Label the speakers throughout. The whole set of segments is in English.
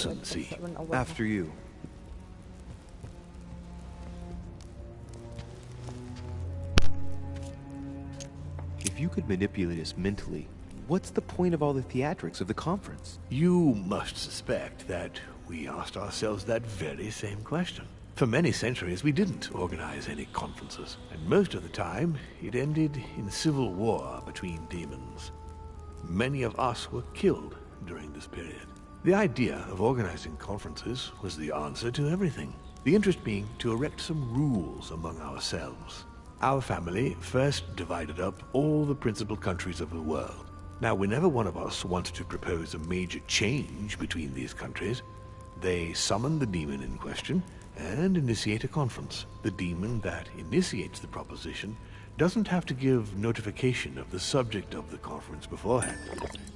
Speaker 1: Excellency.
Speaker 2: After you. If you could manipulate us mentally, what's the point of all the theatrics of the conference?
Speaker 1: You must suspect that we asked ourselves that very same question. For many centuries, we didn't organize any conferences, and most of the time, it ended in civil war between demons. Many of us were killed during this period. The idea of organizing conferences was the answer to everything. The interest being to erect some rules among ourselves. Our family first divided up all the principal countries of the world. Now, whenever one of us wanted to propose a major change between these countries, they summon the demon in question and initiate a conference. The demon that initiates the proposition doesn't have to give notification of the subject of the conference beforehand.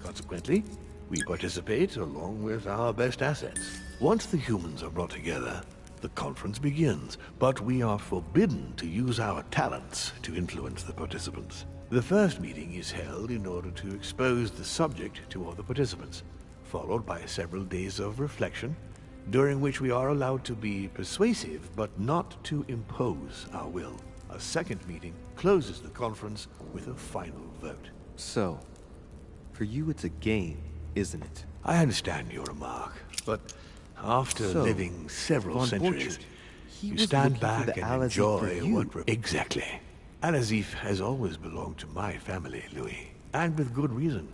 Speaker 1: Consequently, we participate along with our best assets. Once the humans are brought together, the conference begins, but we are forbidden to use our talents to influence the participants. The first meeting is held in order to expose the subject to all the participants, followed by several days of reflection, during which we are allowed to be persuasive but not to impose our will. A second meeting closes the conference with a final vote.
Speaker 2: So, for you it's a game, isn't it?
Speaker 1: I understand your remark, but after living several centuries, you stand back and enjoy what... Exactly. Al-Azif has always belonged to my family, Louis. And with good reason.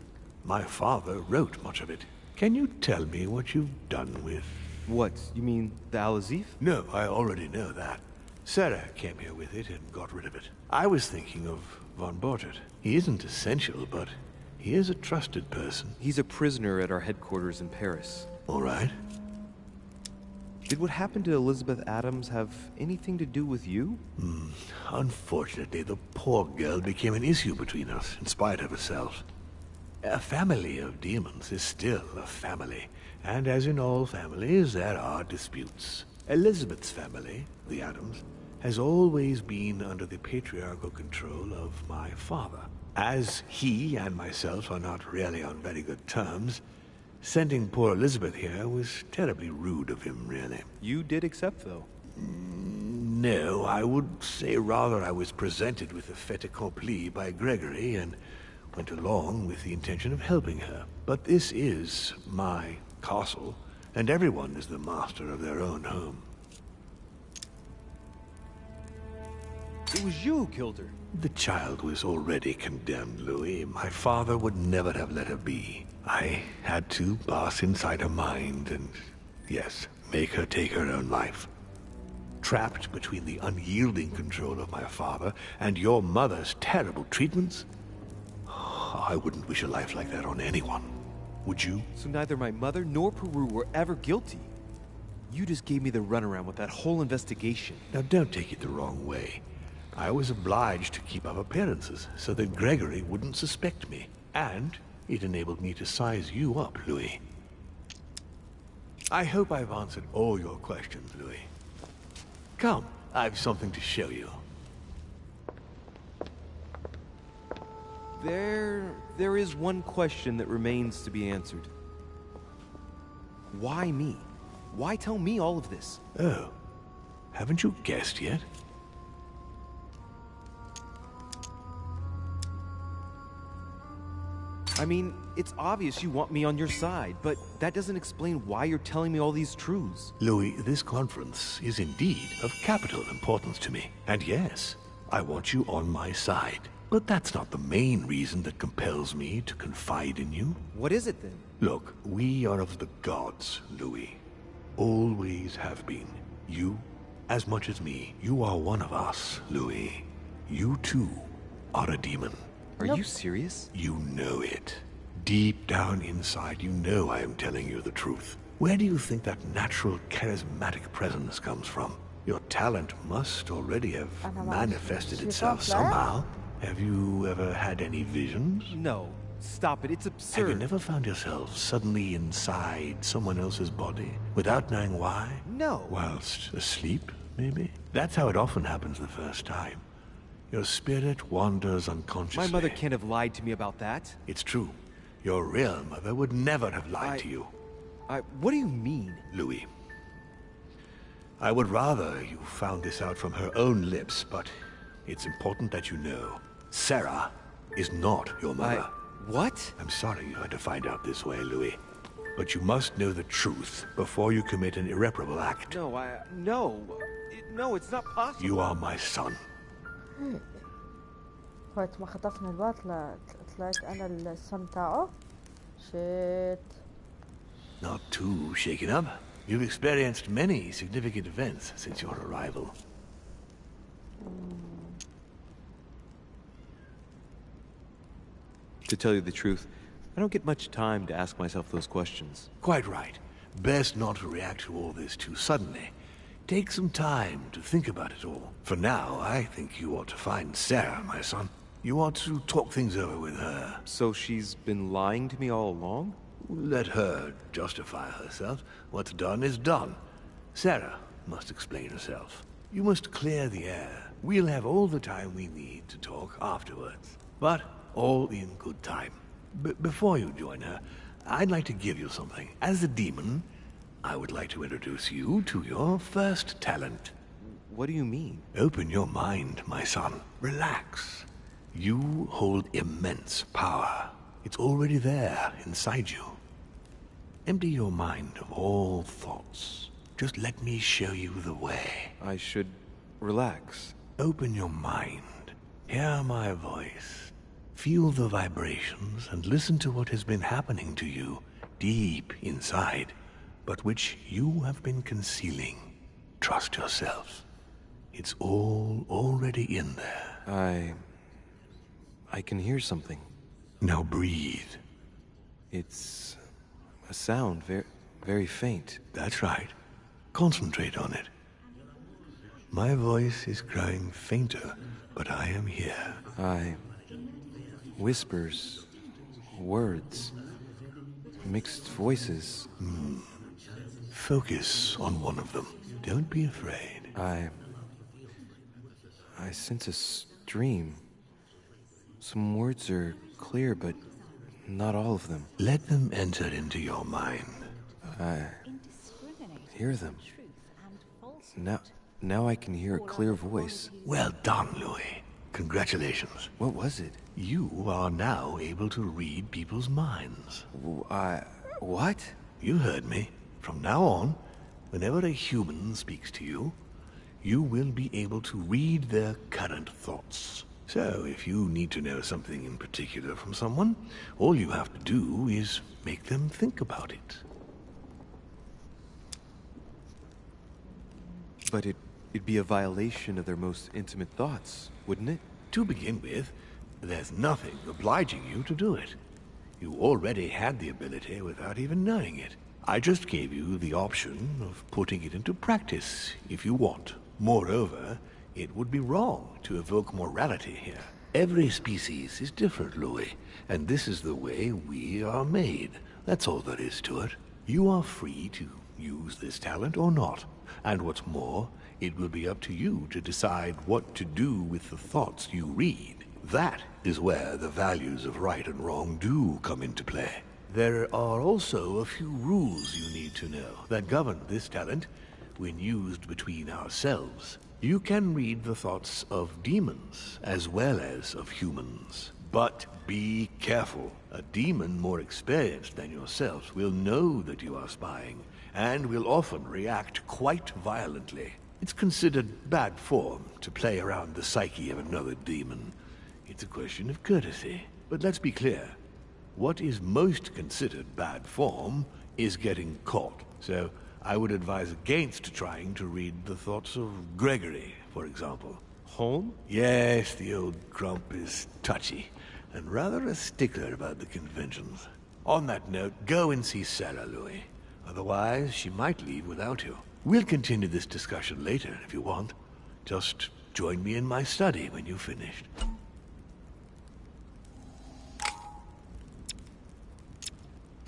Speaker 1: My father wrote much of it. Can you tell me what you've done with...
Speaker 2: What? You mean the Al-Azif?
Speaker 1: No, I already know that. Sarah came here with it and got rid of it. I was thinking of von Bortet. He isn't essential, but he is a trusted person.
Speaker 2: He's a prisoner at our headquarters in Paris.
Speaker 1: All right.
Speaker 2: Did what happened to Elizabeth Adams have anything to do with you?
Speaker 1: Unfortunately, the poor girl became an issue between us, in spite of herself. A family of demons is still a family, and as in all families, there are disputes. Elizabeth's family, the Adams, has always been under the patriarchal control of my father. As he and myself are not really on very good terms, sending poor Elizabeth here was terribly rude of him, really.
Speaker 2: You did accept, though.
Speaker 1: No, I would say rather I was presented with a fait accompli by Gregory and went along with the intention of helping her. But this is my castle, and everyone is the master of their own home.
Speaker 2: It was you who killed her.
Speaker 1: The child was already condemned, Louis. My father would never have let her be. I had to pass inside her mind and, yes, make her take her own life. Trapped between the unyielding control of my father and your mother's terrible treatments, I wouldn't wish a life like that on anyone. Would you?
Speaker 2: So neither my mother nor Peru were ever guilty. You just gave me the runaround with that whole investigation.
Speaker 1: Now don't take it the wrong way. I was obliged to keep up appearances so that Gregory wouldn't suspect me. And it enabled me to size you up, Louis. I hope I've answered all your questions, Louis. Come, I've something to show you.
Speaker 2: There is one question that remains to be answered. Why me? Why tell me all of this?
Speaker 1: Oh, haven't you guessed yet?
Speaker 2: I mean, it's obvious you want me on your side, but that doesn't explain why you're telling me all these truths.
Speaker 1: Louis, this conference is indeed of capital importance to me. And yes, I want you on my side. But that's not the main reason that compels me to confide in you.
Speaker 2: What is it then?
Speaker 1: Look, we are of the gods, Louis. Always have been. You, as much as me, you are one of us, Louis. You too are a demon.
Speaker 2: Are you serious?
Speaker 1: You know it. Deep down inside, you know I am telling you the truth. Where do you think that natural, charismatic presence comes from? Your talent must already have manifested itself somehow. Have you ever had any visions?
Speaker 2: No. Stop it. It's absurd.
Speaker 1: Have you never found yourself suddenly inside someone else's body, without knowing why?
Speaker 2: No.
Speaker 1: Whilst asleep, maybe? That's how it often happens the first time. Your spirit wanders unconsciously.
Speaker 2: My mother can't have lied to me about that.
Speaker 1: It's true. Your real mother would never have lied to you.
Speaker 2: What do you mean?
Speaker 1: Louis, I would rather you found this out from her own lips, but it's important that you know. Sarah is not your mother.
Speaker 2: What?
Speaker 1: I'm sorry you had to find out this way, Louis. But you must know the truth before you commit an irreparable act.
Speaker 2: No, it's not possible.
Speaker 1: You are my son.
Speaker 3: وقت ما خطفني الباطلة طلعت أنا السم تاعه. شيت.
Speaker 1: Not too shaken up. You've experienced many significant events since your arrival.
Speaker 2: To tell you the truth, I don't get much time to ask myself those questions.
Speaker 1: Quite right. Best not to react to all this too suddenly. Take some time to think about it all. For now, I think you ought to find Sarah, my son. You ought to talk things over with her.
Speaker 2: So she's been lying to me all along?
Speaker 1: Let her justify herself. What's done is done. Sarah must explain herself. You must clear the air. We'll have all the time we need to talk afterwards. But all in good time. Before you join her, I'd like to give you something. As a demon, I would like to introduce you to your first talent.
Speaker 2: What do you mean?
Speaker 1: Open your mind, my son. Relax. You hold immense power. It's already there, inside you. Empty your mind of all thoughts. Just let me show you the way.
Speaker 2: I should relax.
Speaker 1: Open your mind. Hear my voice. Feel the vibrations and listen to what has been happening to you deep inside, but which you have been concealing. Trust yourself. It's all already in there.
Speaker 2: I can hear something.
Speaker 1: Now breathe.
Speaker 2: It's a sound, very faint.
Speaker 1: That's right. Concentrate on it. My voice is growing fainter, but I am here.
Speaker 2: Whispers, words, mixed voices.
Speaker 1: Focus on one of them. Don't be afraid.
Speaker 2: I sense a stream. Some words are clear, but not all of them.
Speaker 1: Let them enter into your mind.
Speaker 2: I hear them. Now I can hear a clear voice.
Speaker 1: Well done, Louis. Congratulations.
Speaker 2: What was it?
Speaker 1: You are now able to read people's minds.
Speaker 2: What?
Speaker 1: You heard me. From now on, whenever a human speaks to you, you will be able to read their current thoughts. So, if you need to know something in particular from someone, all you have to do is make them think about it.
Speaker 2: But it'd be a violation of their most intimate thoughts, wouldn't it?
Speaker 1: To begin with, there's nothing obliging you to do it. You already had the ability without even knowing it. I just gave you the option of putting it into practice if you want. Moreover, it would be wrong to evoke morality here. Every species is different, Louis, and this is the way we are made. That's all there is to it. You are free to use this talent or not. And what's more, it will be up to you to decide what to do with the thoughts you read. That is where the values of right and wrong do come into play. There are also a few rules you need to know that govern this talent when used between ourselves. You can read the thoughts of demons as well as of humans. But be careful. A demon more experienced than yourself will know that you are spying and will often react quite violently. It's considered bad form to play around the psyche of another demon. It's a question of courtesy. But let's be clear. What is most considered bad form is getting caught. So I would advise against trying to read the thoughts of Gregory, for example.
Speaker 2: Home?
Speaker 1: Yes, the old grump is touchy, and rather a stickler about the conventions. On that note, go and see Sarah, Louis. Otherwise, she might leave without you. We'll continue this discussion later, if you want. Just join me in my study when you've finished.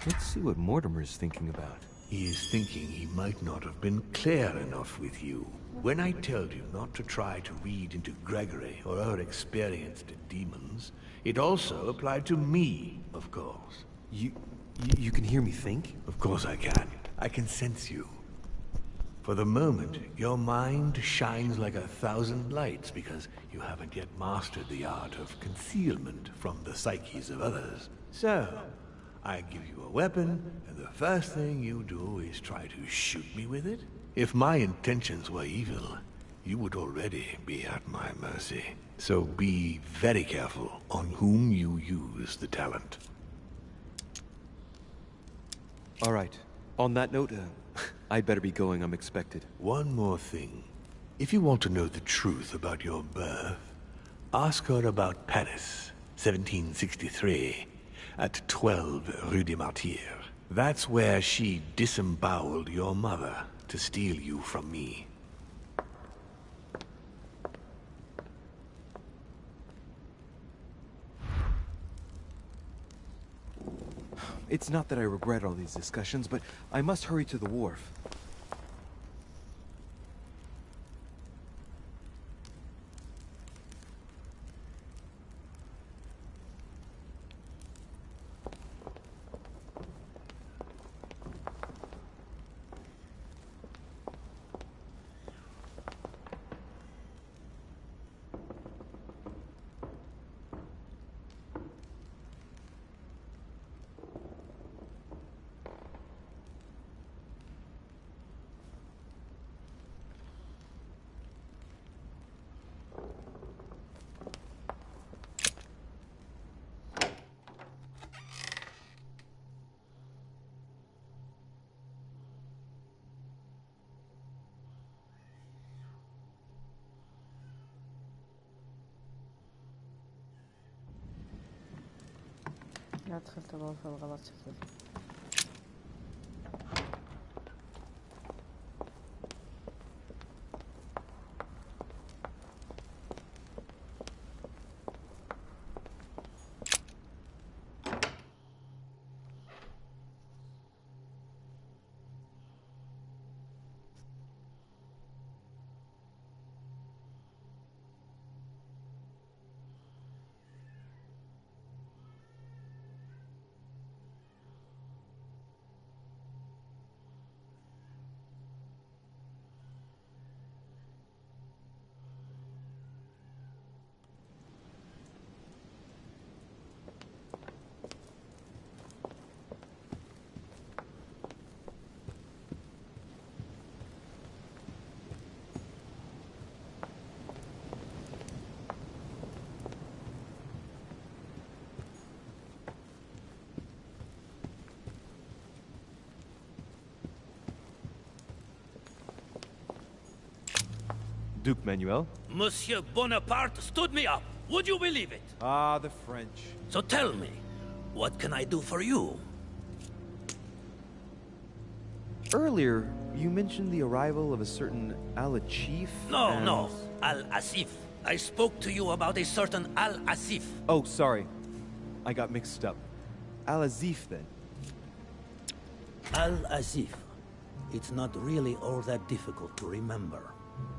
Speaker 2: Let's see what Mortimer's thinking about.
Speaker 1: He is thinking he might not have been clear enough with you. When I told you not to try to read into Gregory or our experienced demons, it also applied to me, of course.
Speaker 2: You can hear me think?
Speaker 1: Of course I can. I can sense you. For the moment, your mind shines like 1,000 lights because you haven't yet mastered the art of concealment from the psyches of others. So, I give you a weapon, and the first thing you do is try to shoot me with it? If my intentions were evil, you would already be at my mercy. So be very careful on whom you use the talent.
Speaker 2: All right. On that note, I'd better be going. I'm expected.
Speaker 1: One more thing. If you want to know the truth about your birth, ask her about Paris, 1763, at 12 Rue des Martyrs. That's where she disemboweled your mother to steal you from me.
Speaker 2: It's not that I regret all these discussions, but I must hurry to the wharf.
Speaker 3: لا دخلت الغرفة بالغلط شكلي.
Speaker 2: Duke Manuel?
Speaker 4: Monsieur Bonaparte stood me up. Would you believe it?
Speaker 2: Ah, the French.
Speaker 4: So tell me, what can I do for you?
Speaker 2: Earlier, you mentioned the arrival of a certain Al-Chief.
Speaker 4: No, Al-Asif. I spoke to you about a certain Al-Asif.
Speaker 2: Oh, sorry. I got mixed up. Al-Azif, then.
Speaker 4: Al-Asif. It's not really all that difficult to remember.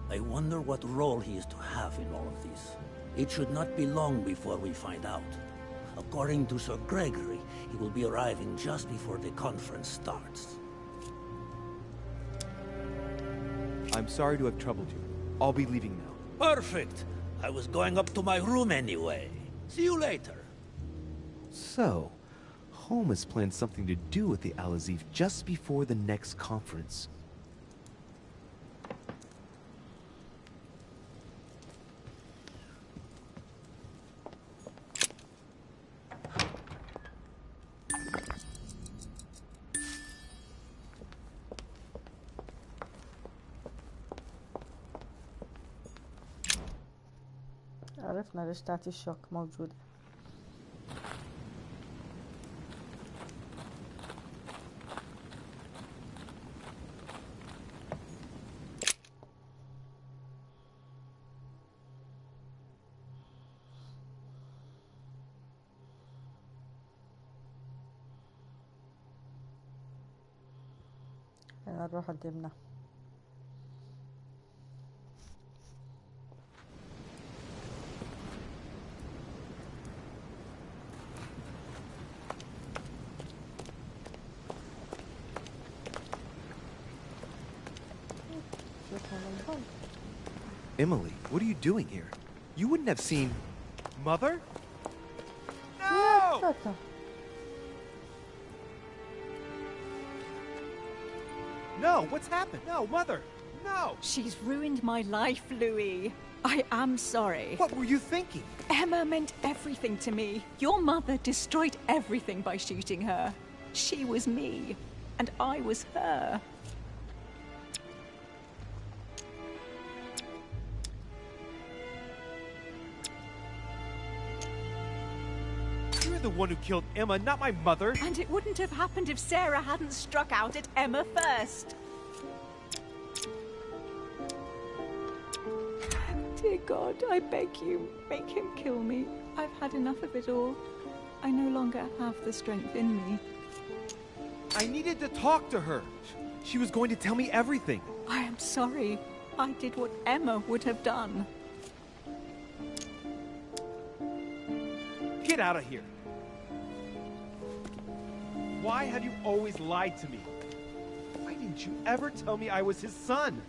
Speaker 4: I wonder what role he is to have in all of this. It should not be long before we find out. According to Sir Gregory, he will be arriving just before the conference starts.
Speaker 2: I'm sorry to have troubled you. I'll be leaving now.
Speaker 4: Perfect! I was going up to my room anyway. See you later.
Speaker 2: So, Holmes has planned something to do with the Al-Azif just before the next conference.
Speaker 3: عرفنا ليش تعطي الشوك موجودة. نروح قدامنا. من هون.
Speaker 2: Emily, what are you doing here? You wouldn't have seen... Mother?
Speaker 3: يا
Speaker 2: No!
Speaker 3: تاتا.
Speaker 2: No, what's happened? No, Mother! No!
Speaker 5: She's ruined my life, Louis. I am sorry.
Speaker 2: What were you thinking?
Speaker 5: Emma meant everything to me. Your mother destroyed everything by shooting her. She was me, and I was her.
Speaker 2: You're the one who killed Emma, not my mother.
Speaker 5: And it wouldn't have happened if Sarah hadn't struck out at Emma first. Dear God, I beg you, make him kill me. I've had enough of it all. I no longer have the strength in me.
Speaker 2: I needed to talk to her. She was going to tell me everything.
Speaker 5: I am sorry. I did what Emma would have done.
Speaker 2: Get out of here. Why have you always lied to me? Why didn't you ever tell me I was his son?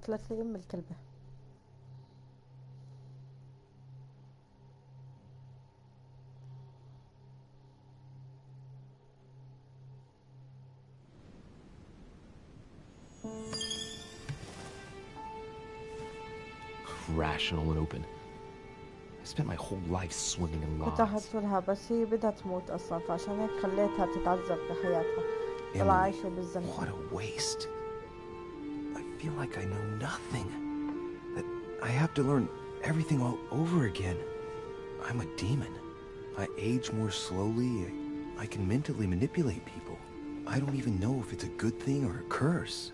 Speaker 3: قتلت لي ام الكلبة.
Speaker 6: Rational and open. I spent my whole life swimming in
Speaker 3: كنت
Speaker 6: lies.
Speaker 3: أحسولها بس هي بدها تموت أصلا فعشان هيك خليتها تتعذب بحياتها. طلع
Speaker 2: Emily,
Speaker 3: عايشة بالذنب.
Speaker 2: what a waste. I feel like I know nothing. That I have to learn everything all over again. I'm a demon. I age more slowly. I can mentally manipulate people. I don't even know if it's a good thing or a curse.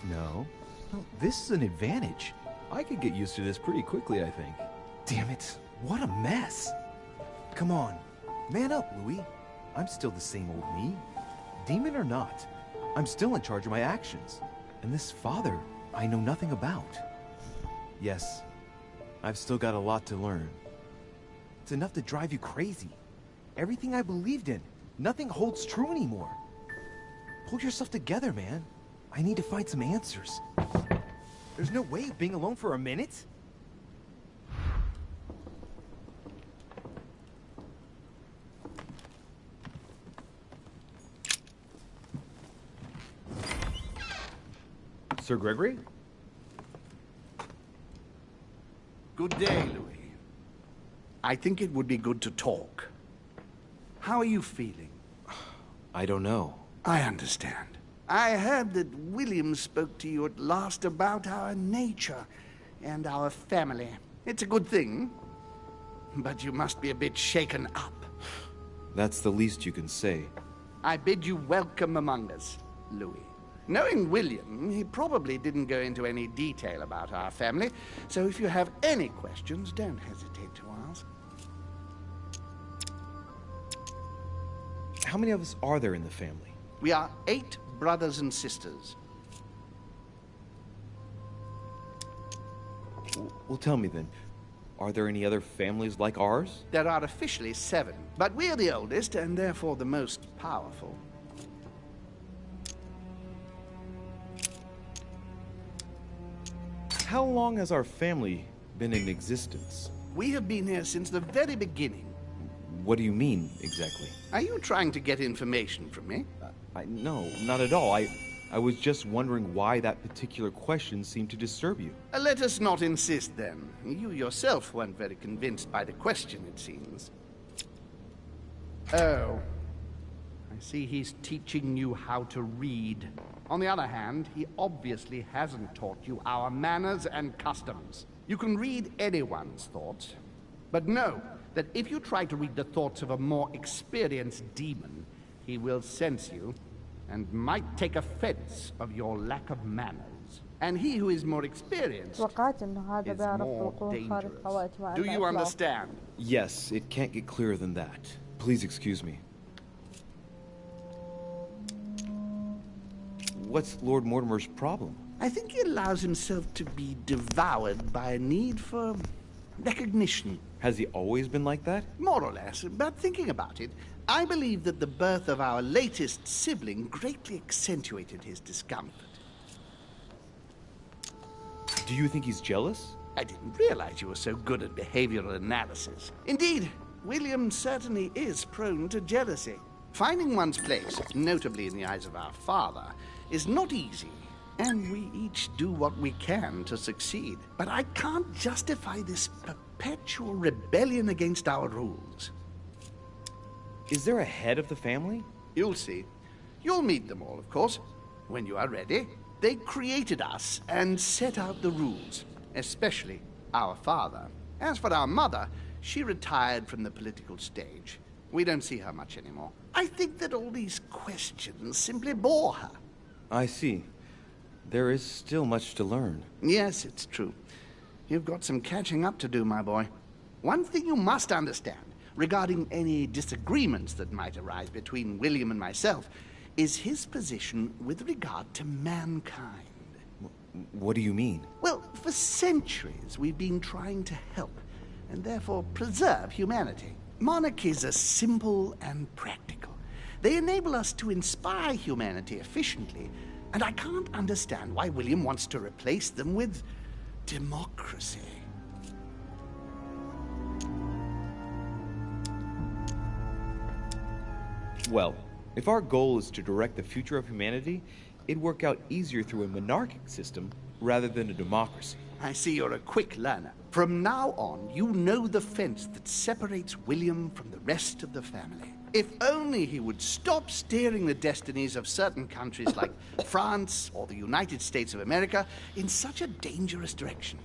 Speaker 2: No. No, this is an advantage. I could get used to this pretty quickly, I think. Damn it. What a mess. Come on. Man up, Louis. I'm still the same old me. Demon or not, I'm still in charge of my actions. And this father, I know nothing about. Yes, I've still got a lot to learn. It's enough to drive you crazy. Everything I believed in, nothing holds true anymore. Pull yourself together, man. I need to find some answers. There's no way of being alone for a minute. Sir Gregory?
Speaker 7: Good day, Louis. I think it would be good to talk. How are you feeling?
Speaker 2: I don't know.
Speaker 7: I understand. I heard that William spoke to you at last about our nature and our family. It's a good thing, but you must be a bit shaken up.
Speaker 2: That's the least you can say.
Speaker 7: I bid you welcome among us, Louis. Knowing William, he probably didn't go into any detail about our family, so if you have any questions, don't hesitate to ask.
Speaker 2: How many of us are there in the family?
Speaker 7: We are 8 brothers and sisters.
Speaker 2: Well, tell me then, are there any other families like ours?
Speaker 7: There are officially 7, but we're the oldest and therefore the most powerful.
Speaker 2: How long has our family been in existence?
Speaker 7: We have been here since the very beginning.
Speaker 2: What do you mean, exactly?
Speaker 7: Are you trying to get information from me?
Speaker 2: No, not at all. I was just wondering why that particular question seemed to disturb you.
Speaker 7: Let us not insist then. You yourself weren't very convinced by the question, it seems. Oh. I see he's teaching you how to read. On the other hand, he obviously hasn't taught you our manners and customs. You can read anyone's thoughts, but know that if you try to read the thoughts of a more experienced demon, he will sense you and might take offense of your lack of manners. And he who is more experienced
Speaker 3: توقعت إنه هذا
Speaker 7: is
Speaker 3: بيعرف
Speaker 7: more
Speaker 3: وقوع خارقة وقت ما
Speaker 7: dangerous. Do
Speaker 3: أنا
Speaker 7: you
Speaker 3: أطلع.
Speaker 7: understand?
Speaker 6: Yes, it can't get clearer than that. Please excuse me. What's Lord Mortimer's problem?
Speaker 7: I think he allows himself to be devoured by a need for recognition.
Speaker 6: Has he always been like that?
Speaker 7: More or less, but thinking about it, I believe that the birth of our latest sibling greatly accentuated his discomfort.
Speaker 6: Do you think he's jealous?
Speaker 7: I didn't realize you were so good at behavioral analysis. Indeed, William certainly is prone to jealousy. Finding one's place, notably in the eyes of our father, is not easy, and we each do what we can to succeed. But I can't justify this perpetual rebellion against our rules.
Speaker 6: Is there a head of the family?
Speaker 7: You'll see. You'll meet them all, of course, when you are ready. They created us and set out the rules, especially our father. As for our mother, she retired from the political stage. We don't see her much anymore. I think that all these questions simply bore her.
Speaker 6: I see. There is still much to learn.
Speaker 7: Yes, it's true. You've got some catching up to do, my boy. One thing you must understand regarding any disagreements that might arise between William and myself is his position with regard to mankind.
Speaker 6: What do you mean?
Speaker 7: Well, for centuries we've been trying to help and therefore preserve humanity. Monarchies are simple and practical. They enable us to inspire humanity efficiently, and I can't understand why William wants to replace them with democracy.
Speaker 6: Well, if our goal is to direct the future of humanity, it'd work out easier through a monarchic system rather than a democracy.
Speaker 7: I see you're a quick learner. From now on, you know the fence that separates William from the rest of the family. If only he would stop steering the destinies of certain countries like France or the United States of America in such a dangerous direction.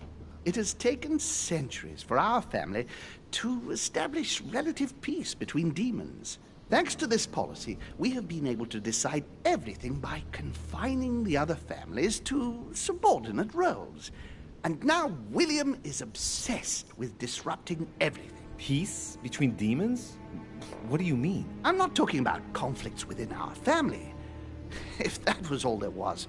Speaker 7: It has taken centuries for our family to establish relative peace between demons. Thanks to this policy, we have been able to decide everything by confining the other families to subordinate roles. And now William is obsessed with disrupting everything.
Speaker 6: Peace between demons? What do you mean?
Speaker 7: I'm not talking about conflicts within our family. If that was all there was,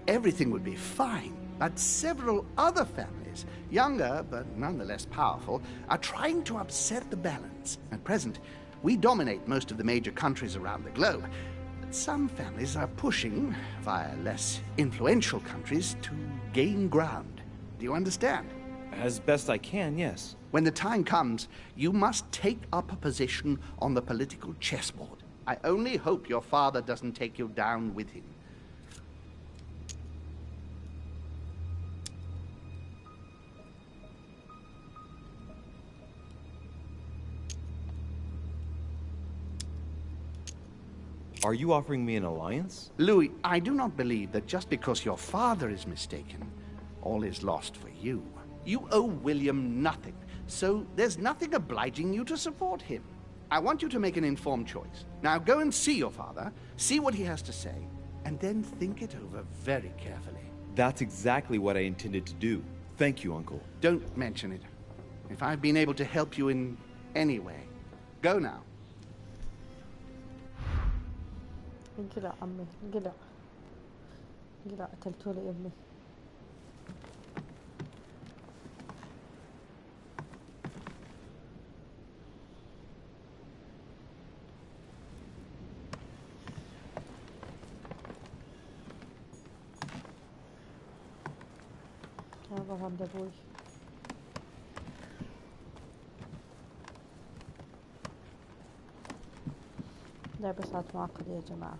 Speaker 7: everything would be fine. But several other families, younger but nonetheless powerful, are trying to upset the balance. At present, we dominate most of the major countries around the globe, but some families are pushing, via less influential countries, to gain ground. Do you understand?
Speaker 6: As best I can, yes.
Speaker 7: When the time comes, you must take up a position on the political chessboard. I only hope your father doesn't take you down with him.
Speaker 6: Are you offering me an alliance?
Speaker 7: Louis, I do not believe that just because your father is mistaken, all is lost for you. You owe William nothing, so there's nothing obliging you to support him. I want you to make an informed choice. Now go and see your father, see what he has to say, and then think it over very carefully.
Speaker 6: That's exactly what I intended to do. Thank you, Uncle.
Speaker 7: Don't mention it. If I've been able to help you in any way, go now.
Speaker 3: انقلع عمي انقلع انقلع قتلتولي ابني. يلا عند ابوي. لعبة صارت معقدة يا جماعة.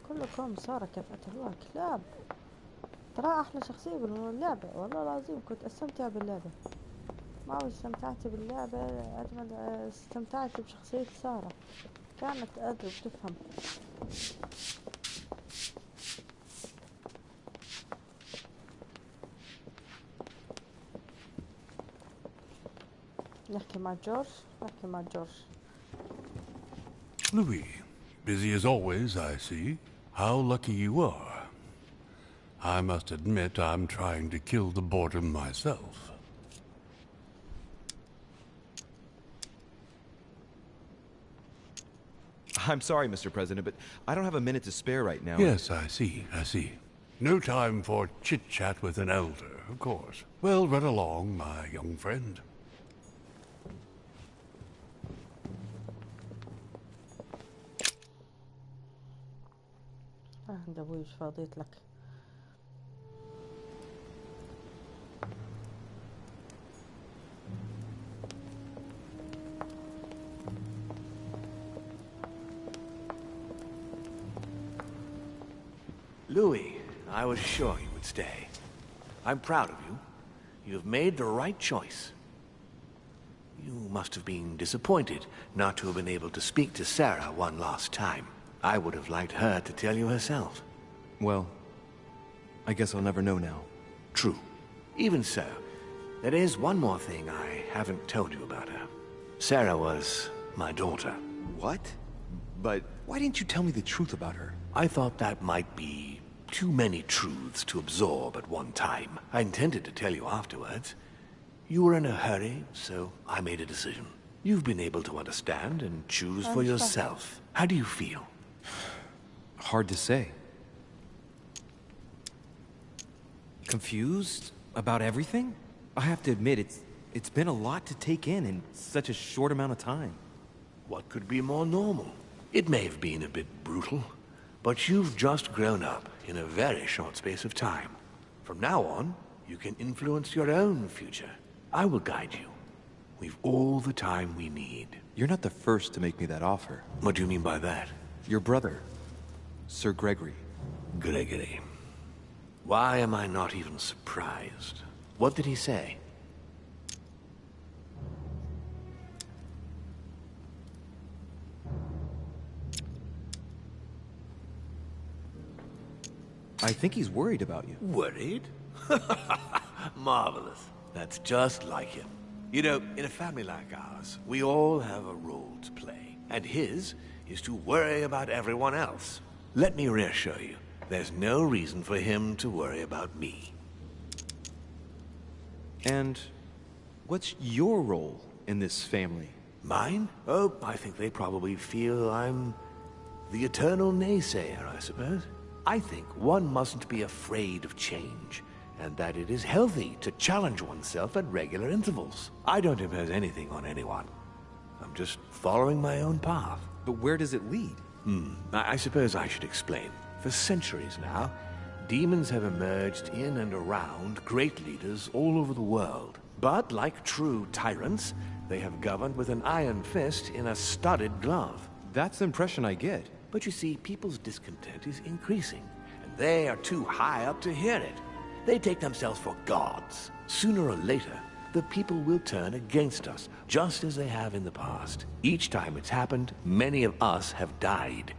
Speaker 3: كلكم سارة كيف قتلوها كلاب. ترى أحلى شخصية باللعبة والله العظيم. كنت أستمتع باللعبة. ما استمتعت باللعبة أجمل استمتعت بشخصية سارة. كانت قادرة بتفهم. نحكي مع جورج. نحكي مع جورج.
Speaker 8: Louis, busy as always, I see. How lucky you are. I must admit I'm trying to kill the boredom myself.
Speaker 2: I'm sorry, Mr. President, but I don't have a minute to spare right now.
Speaker 8: Yes, I see. No time for chit-chat with an elder, of course. Well, run along, my young friend.
Speaker 3: عند ابوي مش فاضيت لك.
Speaker 1: Louis, I was sure you would stay. I'm proud of you. You have made the right choice. You must have been disappointed not to have been able to speak to Sarah one last time. I would have liked her to tell you herself.
Speaker 2: Well, I guess I'll never know now.
Speaker 1: True. Even so, there is one more thing I haven't told you about her. Sarah was my daughter.
Speaker 2: What? But why didn't you tell me the truth about her?
Speaker 1: I thought that might be too many truths to absorb at one time. I intended to tell you afterwards. You were in a hurry, so I made a decision. You've been able to understand and choose for yourself. How do you feel?
Speaker 2: Hard to say. Confused about everything? I have to admit, it's been a lot to take in such a short amount of time.
Speaker 1: What could be more normal? It may have been a bit brutal, but you've just grown up in a very short space of time. From now on, you can influence your own future. I will guide you. We've all the time we need.
Speaker 2: You're not the first to make me that offer.
Speaker 1: What do you mean by that?
Speaker 2: Your brother, Sir Gregory.
Speaker 1: Gregory. Why am I not even surprised? What did he say?
Speaker 2: I think he's worried about you.
Speaker 1: Worried? Marvelous. That's just like him. You know, in a family like ours, we all have a role to play. And his is to worry about everyone else. Let me reassure you, there's no reason for him to worry about me.
Speaker 2: And what's your role in this family?
Speaker 1: Mine? Oh, I think they probably feel I'm the eternal naysayer, I suppose. I think one mustn't be afraid of change, and that it is healthy to challenge oneself at regular intervals. I don't impose anything on anyone. I'm just following my own path.
Speaker 2: But where does it lead?
Speaker 1: I suppose I should explain. For centuries now, demons have emerged in and around great leaders all over the world. But like true tyrants, they have governed with an iron fist in a studded glove.
Speaker 2: That's the impression I get.
Speaker 1: But you see, people's discontent is increasing, and they are too high up to hear it. They take themselves for gods. Sooner or later, the people will turn against us, just as they have in the past. Each time it's happened, many of us have died.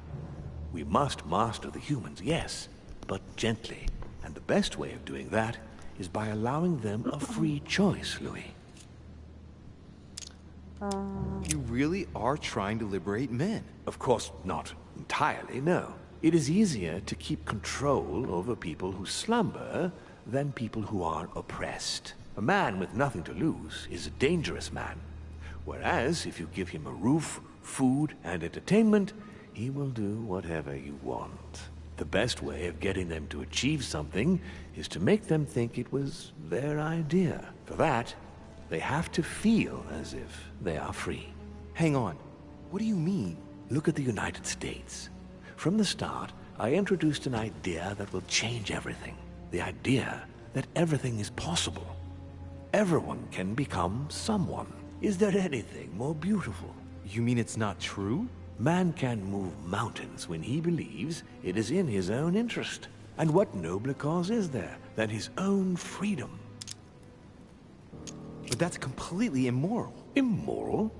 Speaker 1: We must master the humans, yes, but gently. And the best way of doing that is by allowing them a free choice, Louis.
Speaker 2: You really are trying to liberate men.
Speaker 1: Of course not entirely, no. It is easier to keep control over people who slumber than people who are oppressed. A man with nothing to lose is a dangerous man. Whereas, if you give him a roof, food, and entertainment, he will do whatever you want. The best way of getting them to achieve something is to make them think it was their idea. For that, they have to feel as if they are free.
Speaker 2: Hang on. What do you mean?
Speaker 1: Look at the United States. From the start, I introduced an idea that will change everything. The idea that everything is possible. Everyone can become someone. Is there anything more beautiful?
Speaker 2: You mean it's not true?
Speaker 1: Man can move mountains when he believes it is in his own interest. And what nobler cause is there than his own freedom?
Speaker 2: But that's completely immoral.
Speaker 1: Immoral?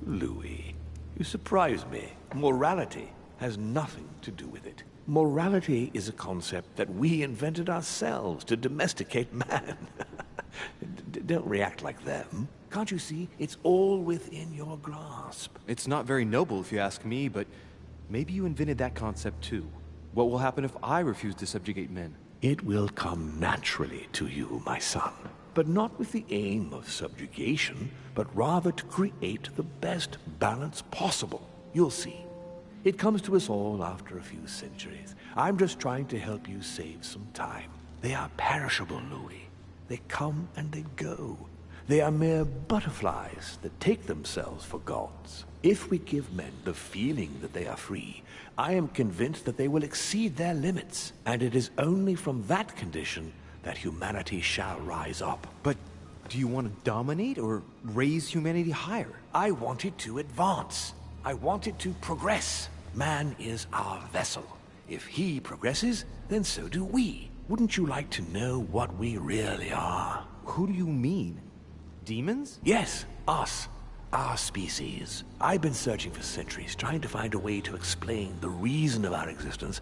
Speaker 1: Louis. You surprise me. Morality has nothing to do with it. Morality is a concept that we invented ourselves to domesticate man. Don't react like them. Can't you see? It's all within your grasp.
Speaker 2: It's not very noble if you ask me, but maybe you invented that concept too. What will happen if I refuse to subjugate men?
Speaker 1: It will come naturally to you, my son. But not with the aim of subjugation, but rather to create the best balance possible. You'll see. It comes to us all after a few centuries. I'm just trying to help you save some time. They are perishable, Louis. They come and they go. They are mere butterflies that take themselves for gods. If we give men the feeling that they are free, I am convinced that they will exceed their limits. And it is only from that condition that humanity shall rise up.
Speaker 2: But do you want to dominate or raise humanity higher?
Speaker 1: I want it to advance. I want it to progress. Man is our vessel. If he progresses, then so do we. Wouldn't you like to know what we really are?
Speaker 2: Who do you mean? Demons?
Speaker 1: Yes, us. Our species. I've been searching for centuries, trying to find a way to explain the reason of our existence.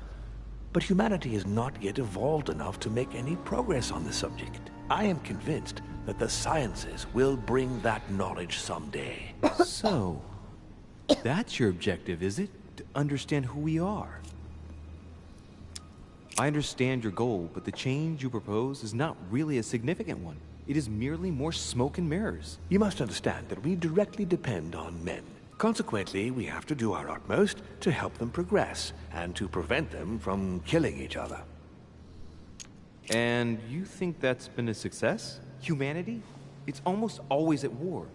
Speaker 1: But humanity has not yet evolved enough to make any progress on the subject. I am convinced that the sciences will bring that knowledge someday.
Speaker 2: So, that's your objective, is it? To understand who we are. I understand your goal, but the change you propose is not really a significant one. It is merely more smoke and mirrors.
Speaker 1: You must understand that we directly depend on men. Consequently, we have to do our utmost to help them progress, and to prevent them from killing each other.
Speaker 2: And you think that's been a success? Humanity? It's almost always at war.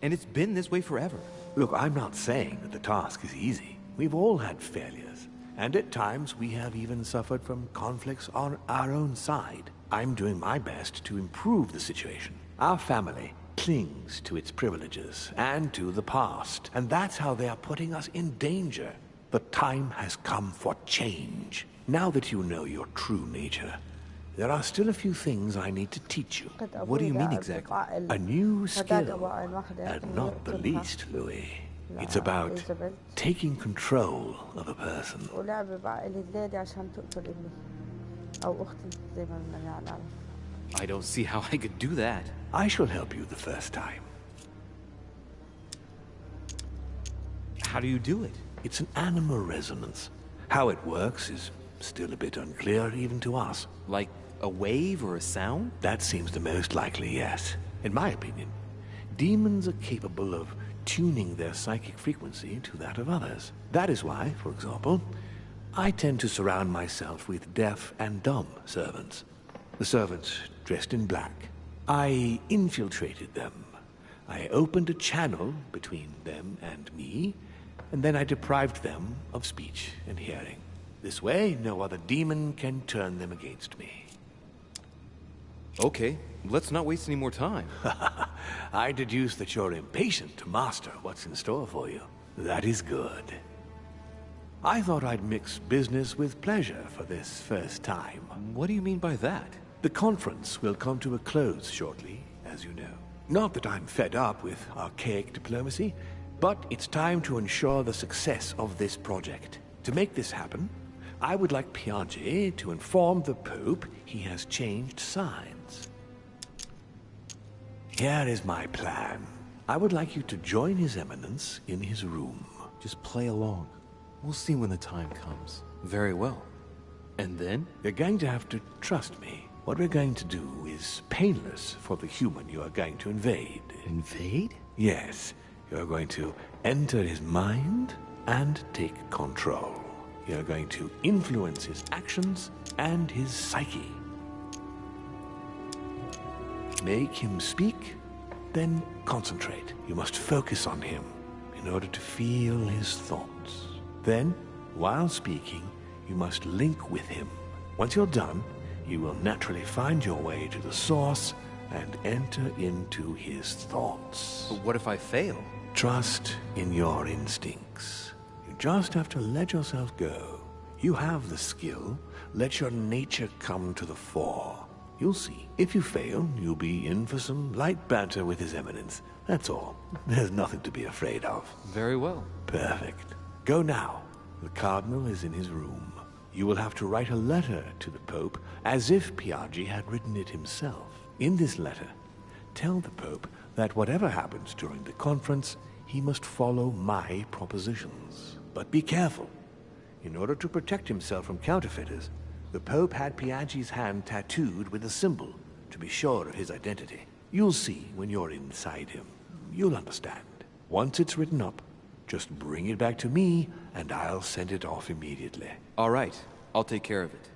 Speaker 2: And it's been this way forever.
Speaker 1: Look, I'm not saying that the task is easy. We've all had failures, and at times we have even suffered from conflicts on our own side. I'm doing my best to improve the situation. Our family clings to its privileges and to the past, and that's how they are putting us in danger. The time has come for change. Now that you know your true nature, there are still a few things I need to teach you.
Speaker 2: What do you mean exactly?
Speaker 1: A new skill, and not the least, Louis. It's about taking control of a person.
Speaker 3: ولعبة بعقلي الليلة عشان تقتل ابني أو أختي زي ما بدنا نعرف.
Speaker 2: I don't see how I could do that.
Speaker 1: I shall help you the first time.
Speaker 2: How do you do it?
Speaker 1: It's an animal resonance. How it works is still a bit unclear even to us.
Speaker 2: Like a wave or a sound?
Speaker 1: That seems the most likely, yes. In my opinion, demons are capable of tuning their psychic frequency to that of others. That is why, for example, I tend to surround myself with deaf and dumb servants. The servants dressed in black. I infiltrated them. I opened a channel between them and me, and then I deprived them of speech and hearing. This way, no other demon can turn them against me.
Speaker 2: Okay, let's not waste any more time.
Speaker 1: I deduce that you're impatient to master what's in store for you. That is good. I thought I'd mix business with pleasure for this first time.
Speaker 2: What do you mean by that?
Speaker 1: The conference will come to a close shortly, as you know. Not that I'm fed up with archaic diplomacy, but it's time to ensure the success of this project. To make this happen, I would like Piaget to inform the Pope he has changed sides. Here is my plan. I would like you to join His Eminence in his room.
Speaker 2: Just play along. We'll see when the time comes. Very well. And then?
Speaker 1: You're going to have to trust me. What we're going to do is painless for the human you are going to invade.
Speaker 2: Invade?
Speaker 1: Yes. You're going to enter his mind and take control. You're going to influence his actions and his psyche. Make him speak, then concentrate. You must focus on him in order to feel his thoughts. Then, while speaking, you must link with him. Once you're done, you will naturally find your way to the source and enter into his thoughts.
Speaker 2: But what if I fail?
Speaker 1: Trust in your instincts. You just have to let yourself go. You have the skill. Let your nature come to the fore. You'll see. If you fail, you'll be in for some light banter with His Eminence. That's all. There's nothing to be afraid of.
Speaker 2: Very well.
Speaker 1: Perfect. Go now. The Cardinal is in his room. You will have to write a letter to the Pope as if Piaggi had written it himself. In this letter, tell the Pope that whatever happens during the conference, he must follow my propositions. But be careful. In order to protect himself from counterfeiters, the Pope had Piaggi's hand tattooed with a symbol to be sure of his identity. You'll see when you're inside him. You'll understand. Once it's written up, just bring it back to me, and I'll send it off immediately.
Speaker 6: All right, I'll take care of it.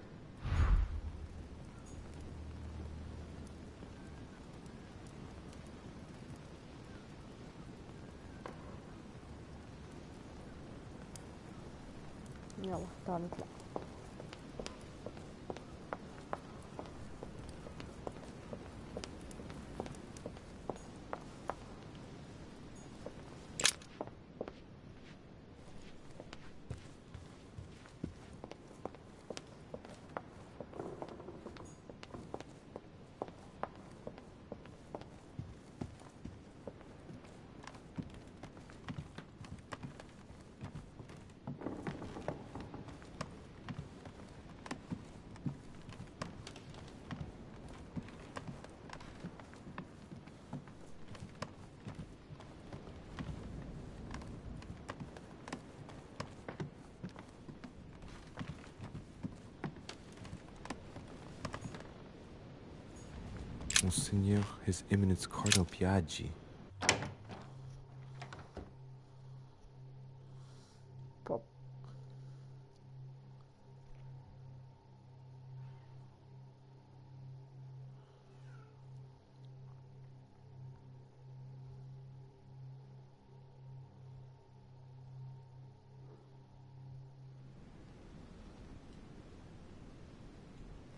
Speaker 3: يلا تعال نطلع.
Speaker 2: Monseigneur, His Eminence Cardinal Piaggi.
Speaker 3: Pop.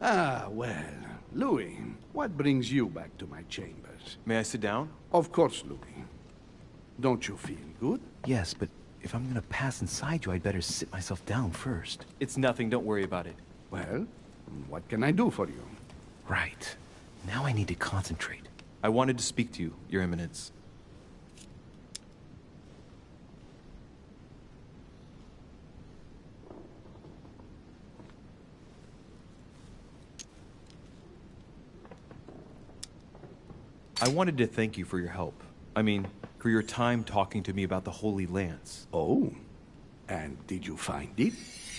Speaker 7: Ah, well, Louis, what brings you back to my chambers?
Speaker 2: May I sit down?
Speaker 7: Of course, Louis. Don't you feel good?
Speaker 2: Yes, but if I'm gonna pass inside you, I'd better sit myself down first.
Speaker 6: It's nothing, don't worry about it.
Speaker 7: Well, what can I do for you?
Speaker 2: Right. Now I need to concentrate.
Speaker 6: I wanted to speak to you, Your Eminence. I wanted to thank you for your help. I mean, for your time talking to me about the Holy Lance.
Speaker 7: Oh, and did you find it?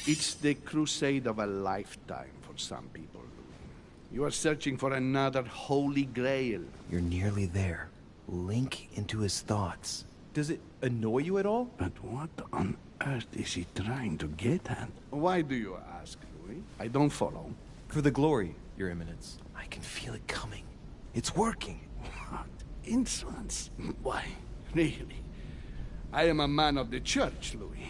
Speaker 7: It's the crusade of a lifetime for some people, Louis. You are searching for another Holy Grail.
Speaker 2: You're nearly there. Link into his thoughts.
Speaker 6: Does it annoy you at all?
Speaker 7: But what on earth is he trying to get at? Why do you ask, Louis? I don't follow.
Speaker 6: For the glory, Your Eminence.
Speaker 2: I can feel it coming. It's working.
Speaker 7: What insolence? Why, really? I am a man of the church, Louis.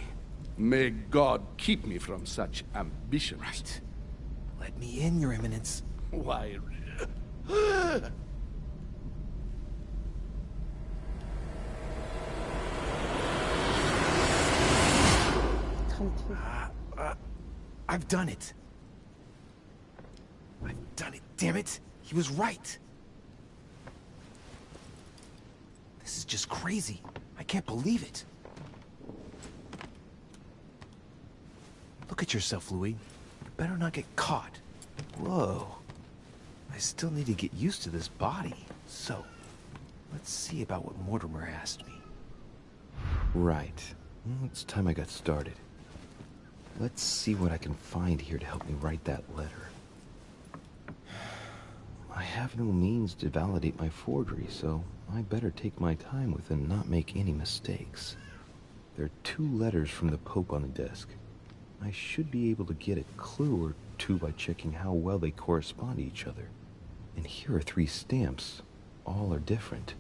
Speaker 7: May God keep me from such ambitions.
Speaker 2: Right. Let me in, Your Eminence.
Speaker 7: Why?
Speaker 3: دخلت فيه.
Speaker 2: I've done it. I've done it, damn it. He was right. This is just crazy. I can't believe it. Look at yourself, Louis. You better not get caught. Whoa. I still need to get used to this body. So, let's see about what Mortimer asked me.
Speaker 9: Right. Well, it's time I got started. Let's see what I can find here to help me write that letter. I have no means to validate my forgery, so I better take my time with it and not make any mistakes. There are 2 letters from the Pope on the desk. I should be able to get a clue or 2 by checking how well they correspond to each other. And here are 3 stamps. All are different.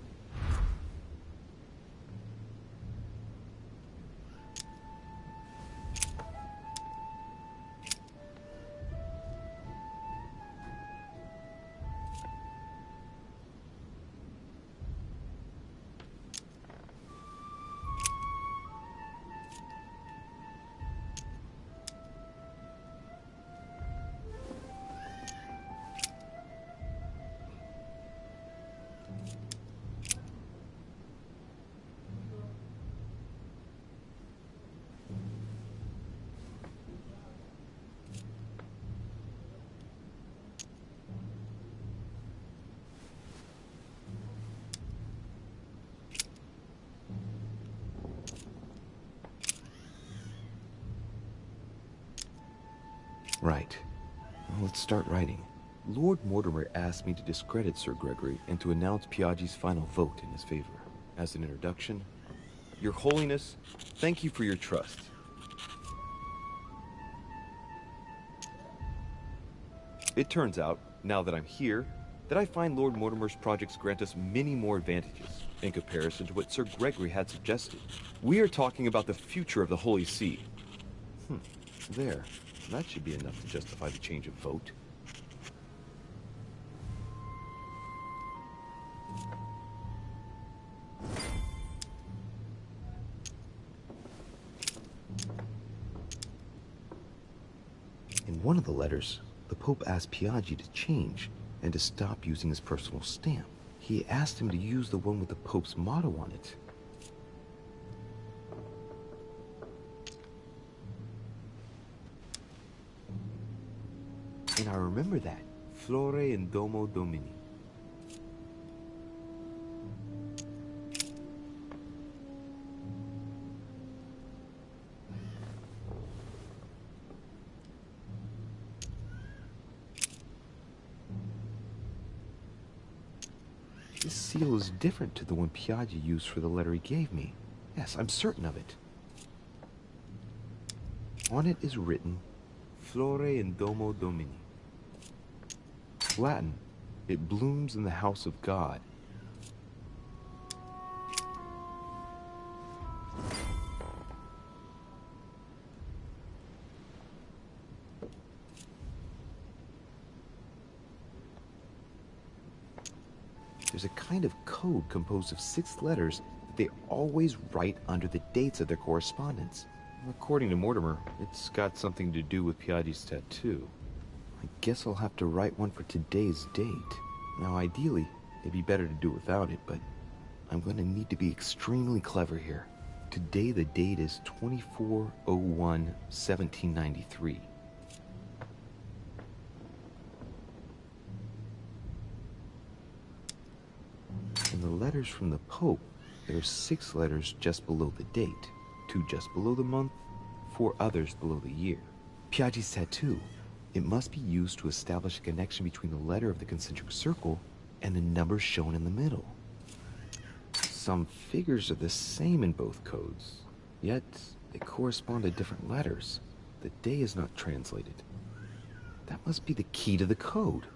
Speaker 9: Right. Well, let's start writing. Lord Mortimer asked me to discredit Sir Gregory and to announce Piaggi's final vote in his favor. As an introduction, Your Holiness, thank you for your trust. It turns out, now that I'm here, that I find Lord Mortimer's projects grant us many more advantages in comparison to what Sir Gregory had suggested. We are talking about the future of the Holy See. There. That should be enough to justify the change of vote. In one of the letters, the Pope asked Piaggi to change and to stop using his personal stamp. He asked him to use the one with the Pope's motto on it. And I remember that. Flore in Domo Domini. This seal is different to the one Piaggi used for the letter he gave me. Yes, I'm certain of it. On it is written, Flore in Domo Domini. Latin, it blooms in the house of God. There's a kind of code composed of 6 letters that they always write under the dates of their correspondence. According to Mortimer, it's got something to do with Piaggi's tattoo. I guess I'll have to write one for today's date. Now, ideally, it'd be better to do without it, but I'm going to need to be extremely clever here. Today, the date is 24/01/1793. In the letters from the Pope, there are 6 letters just below the date, 2 just below the month, 4 others below the year. Piaggi's tattoo. It must be used to establish a connection between the letter of the concentric circle and the number shown in the middle. Some figures are the same in both codes, yet they correspond to different letters. The day is not translated. That must be the key to the code.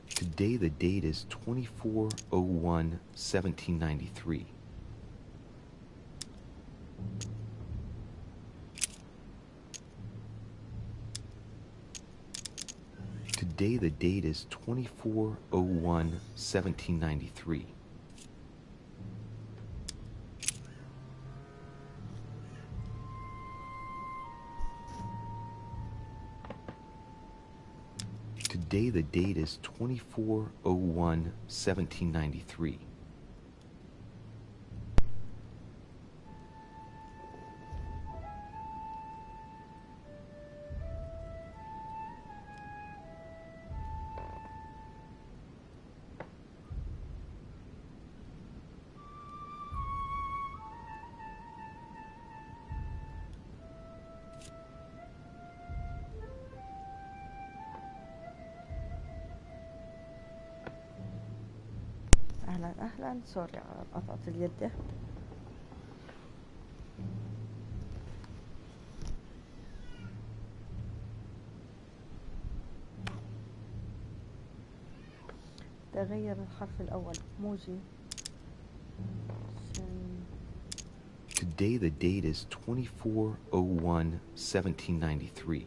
Speaker 9: Today the date is 24/01/1793. Today the date is 24/01/1793. Today the date is 24/01/1793.
Speaker 3: أهلا أهلا، سوري على قطعة اليد. تغير الحرف الأول موجي.
Speaker 9: Today the date is 24/01/1793.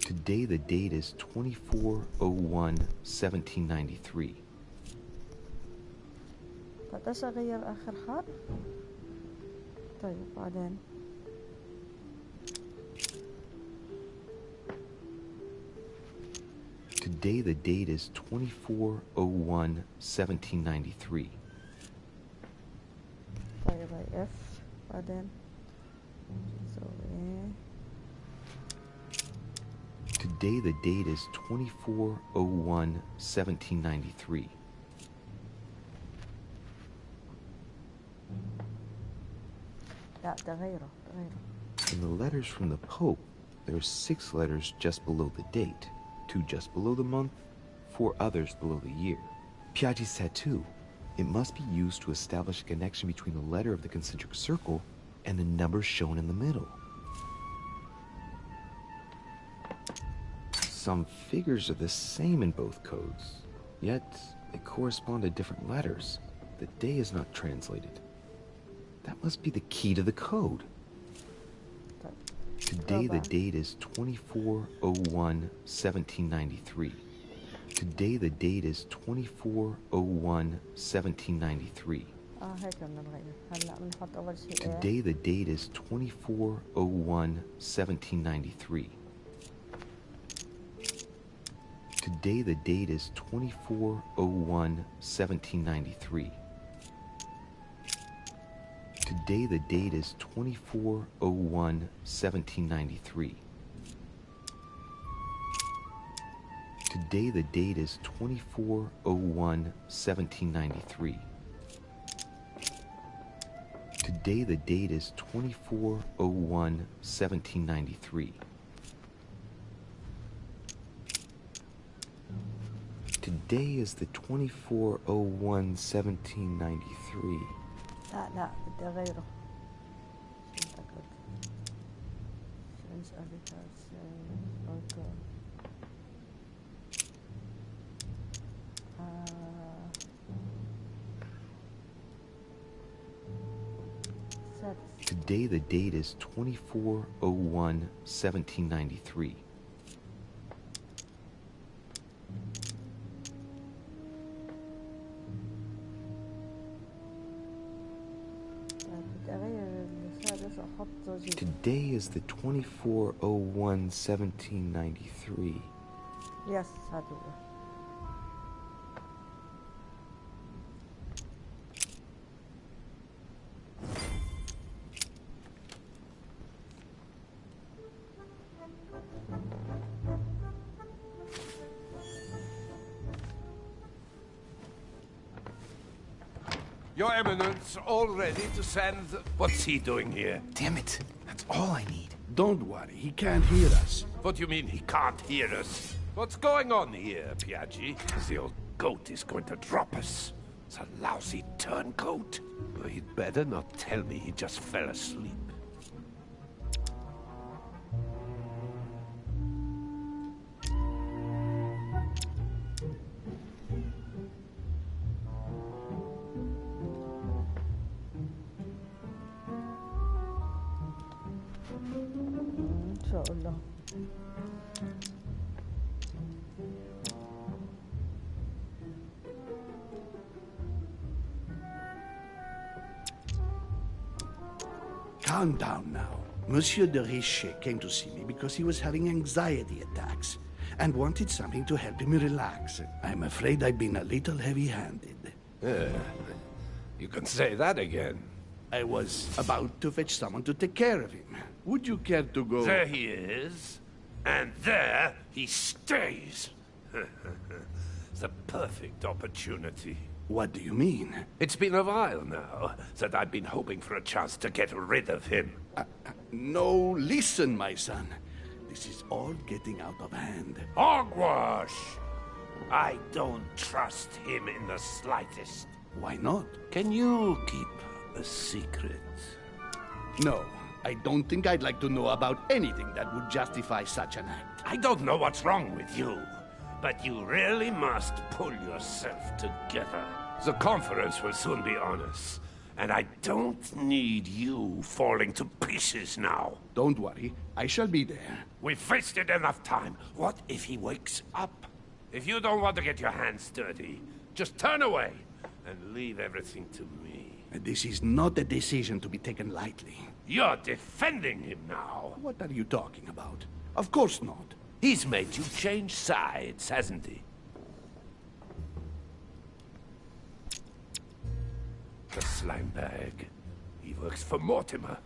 Speaker 9: Today the date is 24/01/1793.
Speaker 3: قديش أغير آخر حرف؟ طيب بعدين.
Speaker 9: Today the date is 24/01/1793.
Speaker 3: طيب هاي اف بعدين نسوي
Speaker 9: Today the date is 24/01/1793.
Speaker 3: لا ده غيره
Speaker 9: In the letters from the Pope, there are 6 letters just below the date, 2 just below the month, 4 others below the year. Piaggi's tattoo. It must be used to establish a connection between the letter of the concentric circle and the number shown in the middle. Some figures are the same in both codes, yet they correspond to different letters. The day is not translated. That must be the key to the code. Today the date is 24/01/1793. Today the date is 24/01/1793.
Speaker 3: هيك بدنا نغير. هلا بنحط أول شيء
Speaker 9: Today the date is 24/01/1793. Today the date is 24/01/1793. Today the date is 24/01/1793. Today the date is 24/01/1793. Today the date is 24/01/1793. Today is the 24/01/1793.
Speaker 3: لا بدي أغيره. Change editors. Okay.
Speaker 9: Today the date is 24/01/1793. Today is the 24/01/1793.
Speaker 3: Yes, هذا هو.
Speaker 10: Your Eminence, all ready to send... What's he doing here?
Speaker 2: Damn it. That's all I need.
Speaker 7: Don't worry, he can't hear us.
Speaker 10: What do you mean he can't hear us? What's going on here, Piaggi? The old goat is going to drop us. It's a lousy turncoat. Well, he'd better not tell me he just fell asleep.
Speaker 3: إن شاء الله.
Speaker 7: Calm down now. Monsieur de Richet came to see me because he was having anxiety attacks and wanted something to help him relax. I'm afraid I've been a little heavy-handed.
Speaker 10: You can say that again.
Speaker 7: I was about to fetch someone to take care of him. Would you care to go?
Speaker 10: There he is. And there he stays. The perfect opportunity.
Speaker 7: What do you mean?
Speaker 10: It's been a while now that I've been hoping for a chance to get rid of him.
Speaker 7: No, listen, my son. This is all getting out of hand.
Speaker 10: Hogwash! I don't trust him in the slightest.
Speaker 7: Why not?
Speaker 10: Can you keep a secret?
Speaker 7: No, I don't think I'd like to know about anything that would justify such an act.
Speaker 10: I don't know what's wrong with you, but you really must pull yourself together. The conference will soon be on us, and I don't need you falling to pieces now.
Speaker 7: Don't worry, I shall be there.
Speaker 10: We've wasted enough time. What if he wakes up? If you don't want to get your hands dirty, just turn away and leave everything to me.
Speaker 7: This is not a decision to be taken lightly.
Speaker 10: You're defending him now.
Speaker 7: What are you talking about? Of course not.
Speaker 10: He's made you change sides, hasn't he? The slime bag. He works for Mortimer.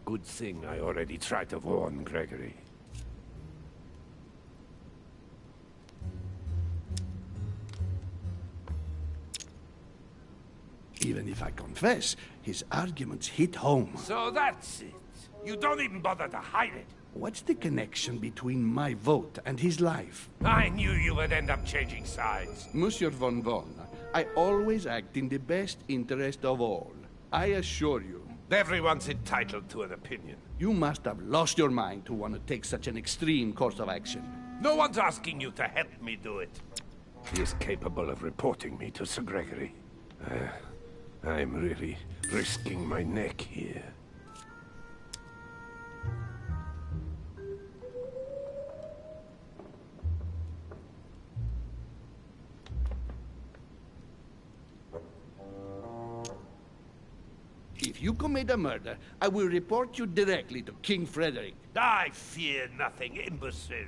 Speaker 10: Good thing I already tried to warn Gregory.
Speaker 7: Even if I confess, his arguments hit home.
Speaker 10: So that's it. You don't even bother to hide it.
Speaker 7: What's the connection between my vote and his life?
Speaker 10: I knew you would end up changing sides.
Speaker 7: Monsieur von Von, I always act in the best interest of all. I assure you.
Speaker 10: Everyone's entitled to an opinion.
Speaker 7: You must have lost your mind to want to take such an extreme course of action.
Speaker 10: No one's asking you to help me do it. He is capable of reporting me to Sir Gregory. I'm really risking my neck here.
Speaker 7: If you commit a murder, I will report you directly to King Frederick.
Speaker 10: I fear nothing, imbecile.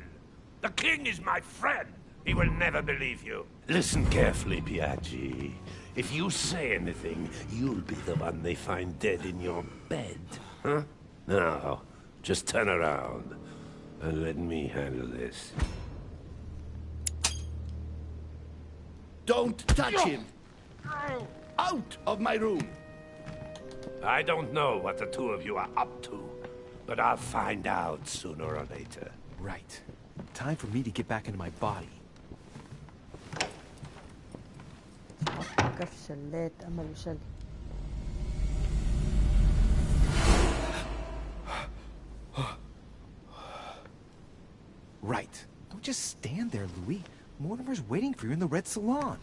Speaker 10: The king is my friend. He will never believe you. Listen carefully, Piaggi. If you say anything, you'll be the one they find dead in your bed. Huh? Now, just turn around and let me handle this.
Speaker 7: Don't touch him! Out of my room!
Speaker 10: I don't know what the two of you are up to, but I'll find out sooner or later.
Speaker 2: Right. Time for me to get back into my body.
Speaker 3: كيف شليت أمل وشل.
Speaker 2: Right. Don't just stand there, Louis. Mortimer's waiting for you in the red salon.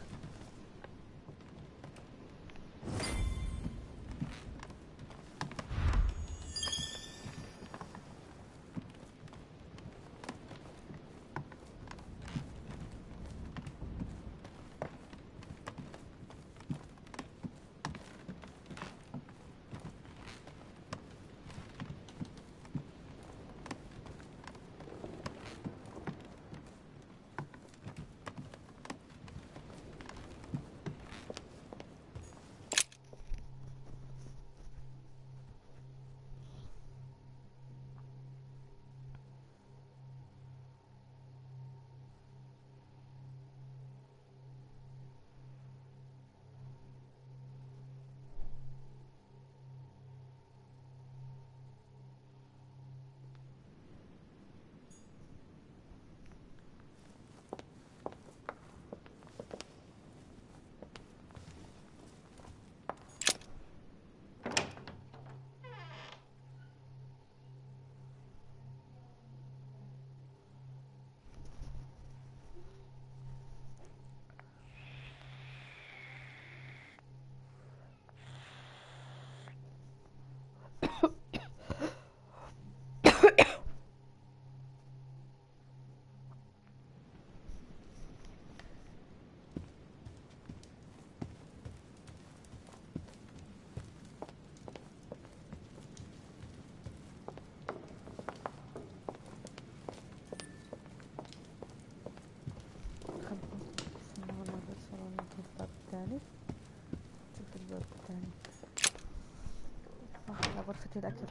Speaker 3: الباب الثاني على غرفة الأكل.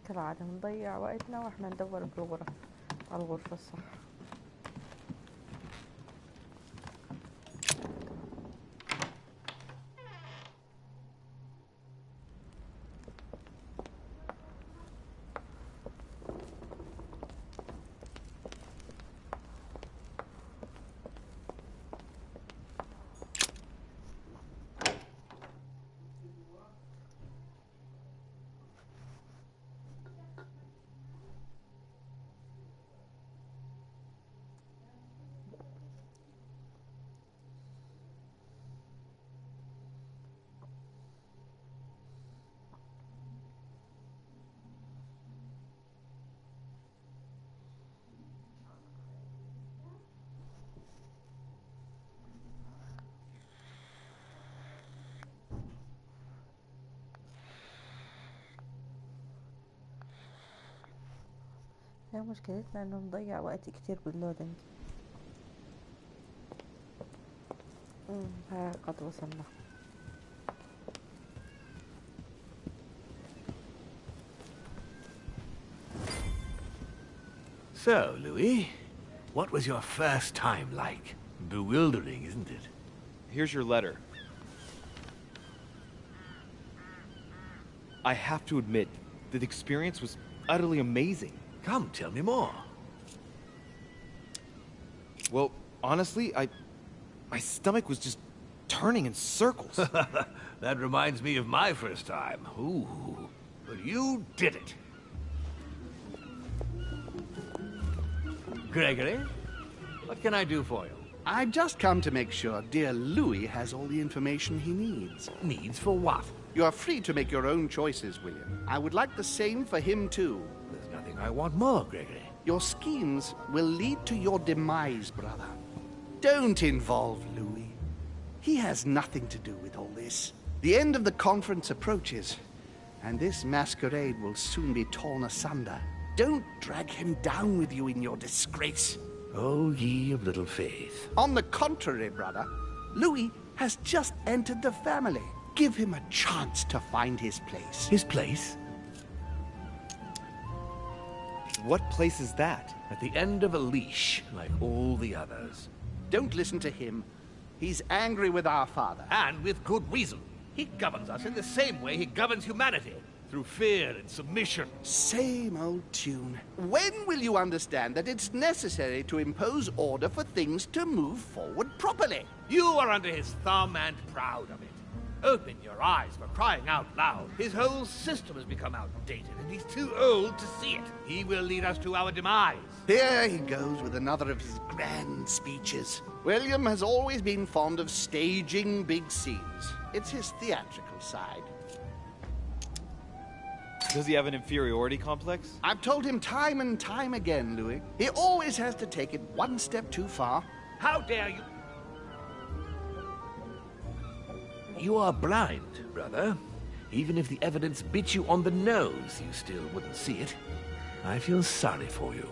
Speaker 3: كالعادة بنضيع وقتنا واحنا ندور بالغرف على الغرفة الصح. هي مشكلتنا انه نضيع وقت كتير باللودنج. ها قد وصلنا.
Speaker 1: So, Louis, what was your first time like? Bewildering, isn't it?
Speaker 6: Here's your letter. I have to admit, the experience was utterly amazing.
Speaker 1: Come, tell me more.
Speaker 6: Well, honestly, my stomach was just turning in circles.
Speaker 1: That reminds me of my first time. Ooh, but you did it. Gregory, what can I do for you?
Speaker 7: I've just come to make sure dear Louis has all the information he needs.
Speaker 1: Needs for what?
Speaker 7: You are free to make your own choices, William. I would like the same for him, too.
Speaker 1: There's nothing I want more, Gregory.
Speaker 7: Your schemes will lead to your demise, brother. Don't involve Louis. He has nothing to do with all this. The end of the conference approaches, and this masquerade will soon be torn asunder. Don't drag him down with you in your disgrace.
Speaker 1: Oh, ye of little faith.
Speaker 7: On the contrary, brother, Louis has just entered the family. Give him a chance to find his place.
Speaker 1: His place?
Speaker 6: What place is that?
Speaker 1: At the end of a leash, like all the others.
Speaker 7: Don't listen to him. He's angry with our father.
Speaker 1: And with good reason. He governs us in the same way he governs humanity. Through fear and submission.
Speaker 7: Same old tune. When will you understand that it's necessary to impose order for things to move forward properly?
Speaker 1: You are under his thumb and proud of it. Open your eyes, for crying out loud. His whole system has become outdated, and he's too old to see it. He will lead us to our demise.
Speaker 7: Here he goes with another of his grand speeches. William has always been fond of staging big scenes. It's his theatrical side.
Speaker 6: Does he have an inferiority complex?
Speaker 7: I've told him time and time again, Louis. He always has to take it one step too far.
Speaker 1: How dare you? You are blind, brother. Even if the evidence bit you on the nose, you still wouldn't see it. I feel sorry for you.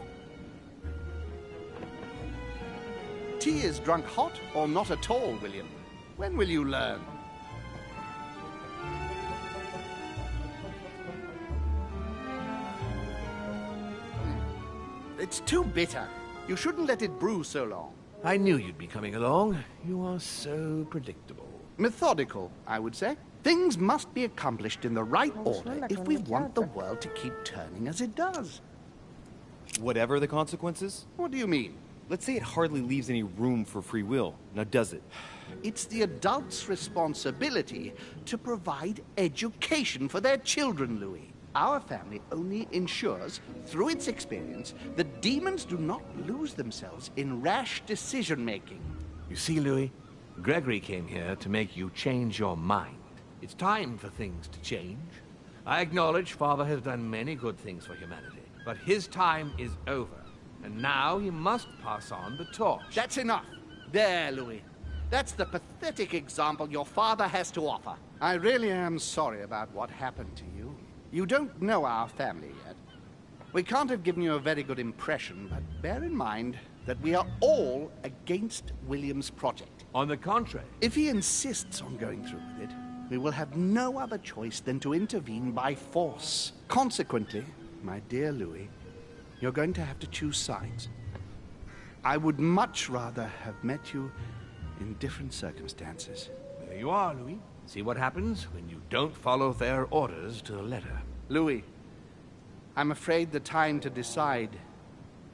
Speaker 7: Tea is drunk hot or not at all, William? When will you learn? It's too bitter. You shouldn't let it brew so long.
Speaker 1: I knew you'd be coming along. You are so predictable.
Speaker 7: Methodical, I would say. Things must be accomplished in the right order if we want the world to keep turning as it does.
Speaker 6: Whatever the consequences?
Speaker 7: What do you mean?
Speaker 6: Let's say it hardly leaves any room for free will. Now, does it?
Speaker 7: It's the adults' responsibility to provide education for their children, Louis. Our family only ensures, through its experience, that demons do not lose themselves in rash decision-making.
Speaker 1: You see, Louis, Gregory came here to make you change your mind. It's time for things to change. I acknowledge Father has done many good things for humanity, but his time is over, and now he must pass on the torch.
Speaker 7: That's enough. There, Louis. That's the pathetic example your father has to offer. I really am sorry about what happened to you. You don't know our family yet. We can't have given you a very good impression, but bear in mind that we are all against William's project.
Speaker 1: On the contrary.
Speaker 7: If he insists on going through with it, we will have no other choice than to intervene by force. Consequently, my dear Louis, you're going to have to choose sides. I would much rather have met you in different circumstances.
Speaker 1: There you are, Louis. See what happens when you don't follow their orders to the letter.
Speaker 7: Louis, I'm afraid the time to decide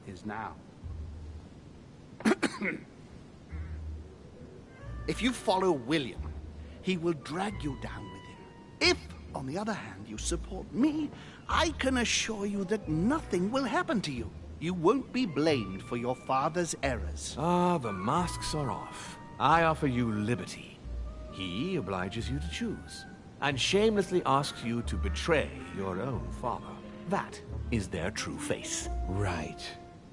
Speaker 7: is now. If you follow William, he will drag you down with him. If, on the other hand, you support me, I can assure you that nothing will happen to you. You won't be blamed for your father's errors.
Speaker 1: Ah, the masks are off. I offer you liberty. He obliges you to choose, and shamelessly asks you to betray your own father. That is their true face.
Speaker 9: Right.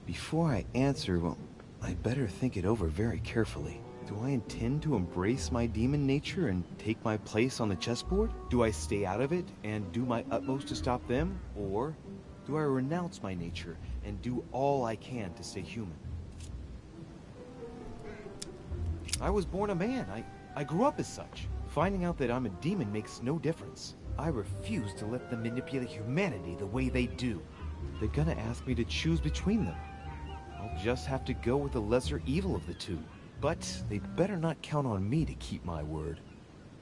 Speaker 9: Before I answer, well, I better think it over very carefully. Do I intend to embrace my demon nature and take my place on the chessboard? Do I stay out of it and do my utmost to stop them? Or do I renounce my nature
Speaker 2: and do all I can to stay human. I was born a man. I grew up as such. Finding out that I'm a demon makes no difference. I refuse to let them manipulate humanity the way they do. They're gonna ask me to choose between them. I'll just have to go with the lesser evil of the two. But they better not count on me to keep my word.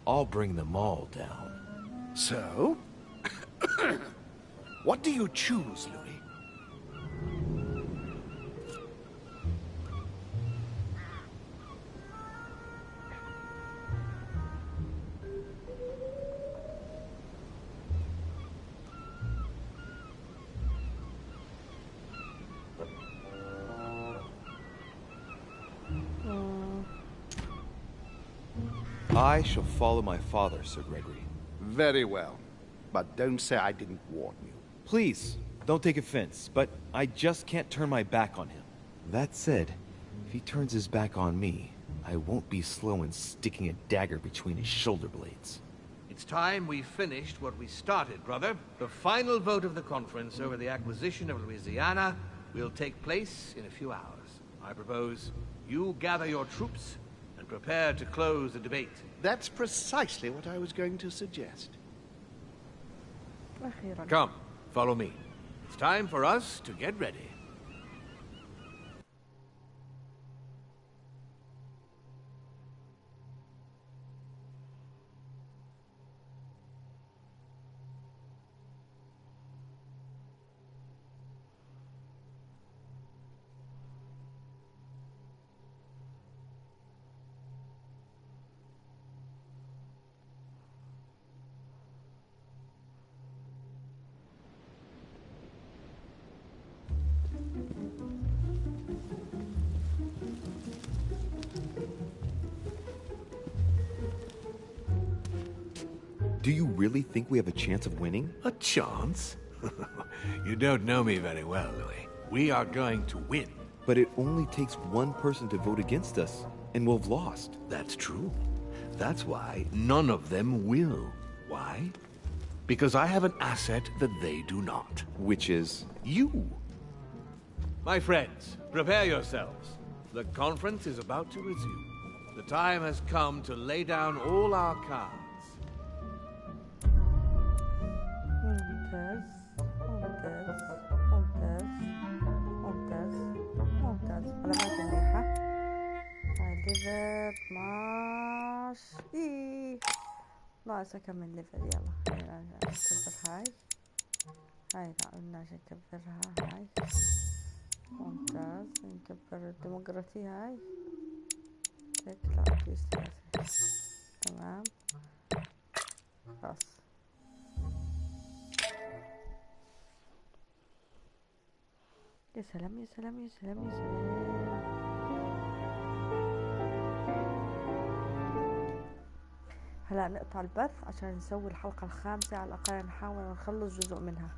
Speaker 2: I'll bring them all down.
Speaker 7: So? What do you choose, Louis?
Speaker 2: I shall follow my father, Sir Gregory.
Speaker 7: Very well. But don't say I didn't warn you.
Speaker 2: Please, don't take offense, but I just can't turn my back on him. That said, if he turns his back on me, I won't be slow in sticking a dagger between his shoulder blades.
Speaker 1: It's time we finished what we started, brother. The final vote of the conference over the acquisition of Louisiana will take place in a few hours. I propose you gather your troops and prepare to close the debate.
Speaker 7: That's precisely what I was going to suggest.
Speaker 3: أخيرا.
Speaker 1: Come, follow me. It's time for us to get ready.
Speaker 2: Do you really think we have a chance of winning?
Speaker 1: A chance? You don't know me very well, Louis. We are going to win.
Speaker 2: But it only takes one person to vote against us, and we'll have lost.
Speaker 1: That's true. That's why none of them will. Why? Because I have an asset that they do not.
Speaker 2: Which is?
Speaker 1: You. My friends, prepare yourselves. The conference is about to resume. The time has come to lay down all our cards.
Speaker 3: ممتاز ممتاز ممتاز ممتاز ممتاز علامات منيحة. هاي ليفل 12. ناقص أكمل ليفل. يلا هاي نكبر هاي لا قلناش نكبرها. هاي ممتاز. نكبر الديمقراطية هاي. هيك لا في سياسة. تمام خلاص. يا سلام يا سلام يا سلام يا سلام. هلا نقطع البث عشان نسوي الحلقة الخامسة على الأقل، نحاول نخلص جزء منها.